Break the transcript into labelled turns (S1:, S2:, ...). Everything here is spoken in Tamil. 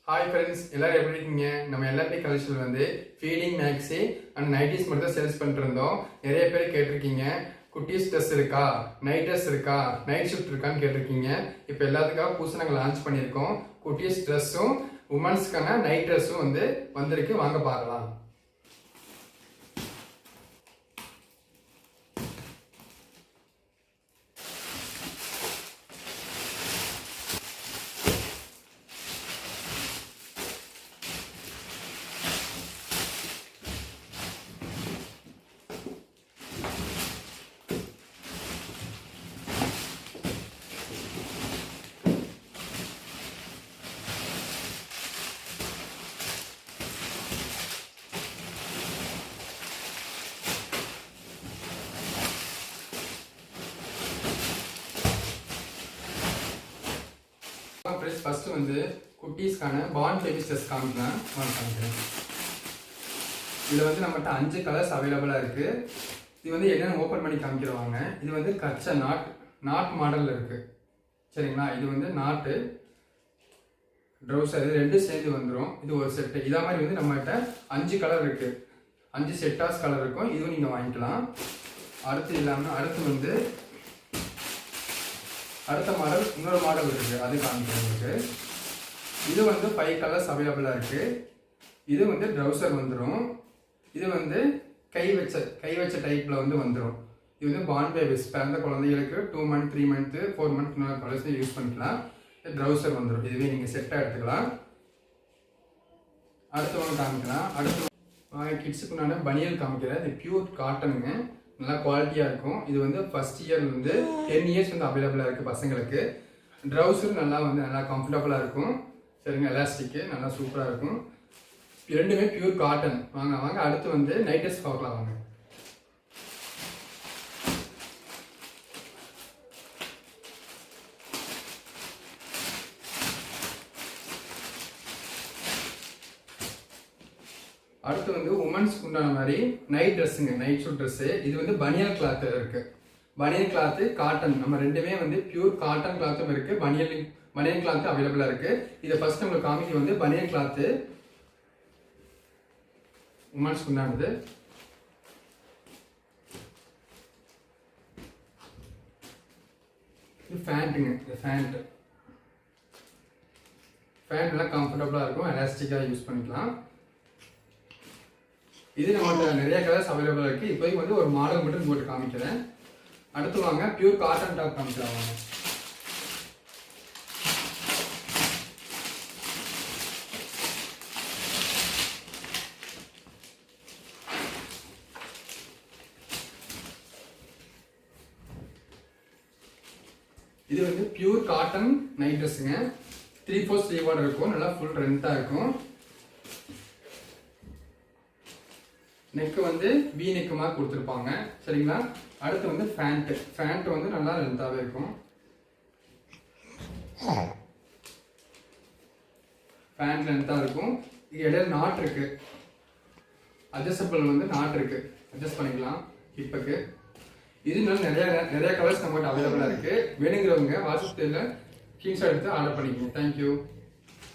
S1: ஹாய் ஃப்ரெண்ட்ஸ், எல்லாரும் எப்படி இருக்கீங்க? நம்ம எல்எம்பி கலெக்ஷன் வந்து ஃபீடிங் மேக்ஸி அண்ட் நைட்டிஸ் மட்டும் தான் சேல்ஸ் பண்ணிட்டு இருந்தோம். நிறைய பேர் கேட்டிருக்கீங்க, குட்டீஸ் ட்ரெஸ் இருக்கா, நைட் ட்ரெஸ் இருக்கா, நைட் ஷிஃப்ட் இருக்கான்னு கேட்டிருக்கீங்க. இப்போ எல்லாத்துக்காக புதுசாக நாங்கள் லான்ச் பண்ணியிருக்கோம். குட்டீஸ் ட்ரெஸ்ஸும் உமன்ஸ்க்கான நைட் ட்ரெஸ்ஸும் வந்து வந்திருக்கு. வாங்க பார்க்கலாம். ஃபர்ஸ்ட் வந்து குட்டீஸ்க்கான பார்ன் பேபி ட்ரெஸ் காமிக்கலாம். காமிக்கிறேன். இதில் வந்து நம்மகிட்ட 5 கலர்ஸ் அவைலபிளாக இருக்குது. இது வந்து என்னென்னு ஓப்பன் பண்ணி காமிக்கிறவாங்க. இது வந்து கச்சை நாட் மாடலில் இருக்குது. சரிங்களா? இது வந்து நாட்டு ட்ரௌசர், இது 2 சேர்ந்து வந்துடும். இது ஒரு செட்டு. இதே மாதிரி வந்து நம்மகிட்ட 5 கலர் இருக்குது. 5 செட்டாஸ் கலர் இருக்கும். இதுவும் நீங்கள் வாங்கிக்கலாம். அடுத்து வந்து அடுத்த மாடல் இன்னொரு மாடல் இருக்குது. அது காமிக்கிறதுக்கு இது வந்து 5 கலர்ஸ் அவைலபிளாக இருக்குது. இது வந்து ட்ரௌசர் வந்துடும். இது வந்து கை வச்ச டைப்பில் வந்து வந்துடும். இது வந்து பார்ன் பேபிஸ், பிறந்த குழந்தைகளுக்கு 2 month 3 month 4 month colours use பண்ணிக்கலாம். ட்ரௌசர் வந்துடும். இதுவே நீங்கள் செட்டாக எடுத்துக்கலாம். அடுத்து ஒன்று காமிக்கலாம். அடுத்து கிட்ஸுக்குண்டான பனியல் காமிக்கிறேன். இது பியூர் காட்டனுங்க, நல்லா குவாலிட்டியாக இருக்கும். இது வந்து ஃபர்ஸ்ட் இயர்லேருந்து 10 இயர்ஸ் வந்து அவைலபிளாக இருக்குது பசங்களுக்கு. ட்ரௌசர் நல்லா கம்ஃபர்டபுளாக இருக்கும். சரிங்க, எலாஸ்டிக்கு நல்லா சூப்பராக இருக்கும். ரெண்டுமே பியூர் காட்டன். வாங்க அடுத்து வந்து நைட் ட்ரெஸ் பார்க்கலாம். வாங்க. அடுத்து வந்து உமன்ஸ்க்கு உண்டான மாதிரி நைட் ட்ரெஸ்ஸுங்க, நைட் ஷூட் ட்ரெஸ்ஸு. இது வந்து பனியல் கிளாத் இருக்கு. பனியல் கிளாத்து காட்டன், நம்ம ரெண்டுமே வந்து பியூர் காட்டன் கிளாத்தும் இருக்கு, பனியன் கிளாத்து அவைலபிளா இருக்கு. இதை ஃபர்ஸ்ட் உங்களுக்கு காமிக்க வந்து பனியன் கிளாத்து உமன்ஸ்க்கு உண்டானது. இது ஃபேண்ட்டுங்க. இது ஃபேண்ட் எல்லாம் கம்ஃபர்டபுளா இருக்கும், எலாஸ்டிக்காக யூஸ் பண்ணிக்கலாம். இது நம்மகிட்ட நிறைய கலர்ஸ் அவைலபிளாக இருக்குது. இப்போதைக்கு வந்து ஒரு மாடல் மட்டும் போட்டு காமிக்கிறேன். அடுத்து வாங்க பியூர் காட்டன் டாப் காமிக்கலாம். வாங்க. இது வந்து பியூர் காட்டன் நைட் ட்ரெஸ்ஸுங்க. 3/4 ஸ்லீவோட இருக்கும். நல்லா ஃபுல் லென்த்தாக இருக்கும். நெக்கு வந்து வி நெக்கு மாதிரி கொடுத்துருப்பாங்க. சரிங்களா? அடுத்து வந்து ஃபேண்ட் வந்து நல்லா லென்த்தாகவே இருக்கும். ஃபேண்ட் லென்த்தாக இருக்கும். இது இடையில நாட் இருக்கு, அட்ஜஸ்டபிள் வந்து நாட் இருக்கு, அட்ஜஸ்ட் பண்ணிக்கலாம் ஹிப்புக்கு. இது நிறைய கலர்ஸ் நம்மகிட்ட அவைலபிளாக இருக்கு. வேணுங்கிறவங்க வாட்ஸ்அப்பில் ஸ்கிரீன்ஷாட் எடுத்து ஆர்டர் பண்ணிக்கோங்க. தேங்க்யூ.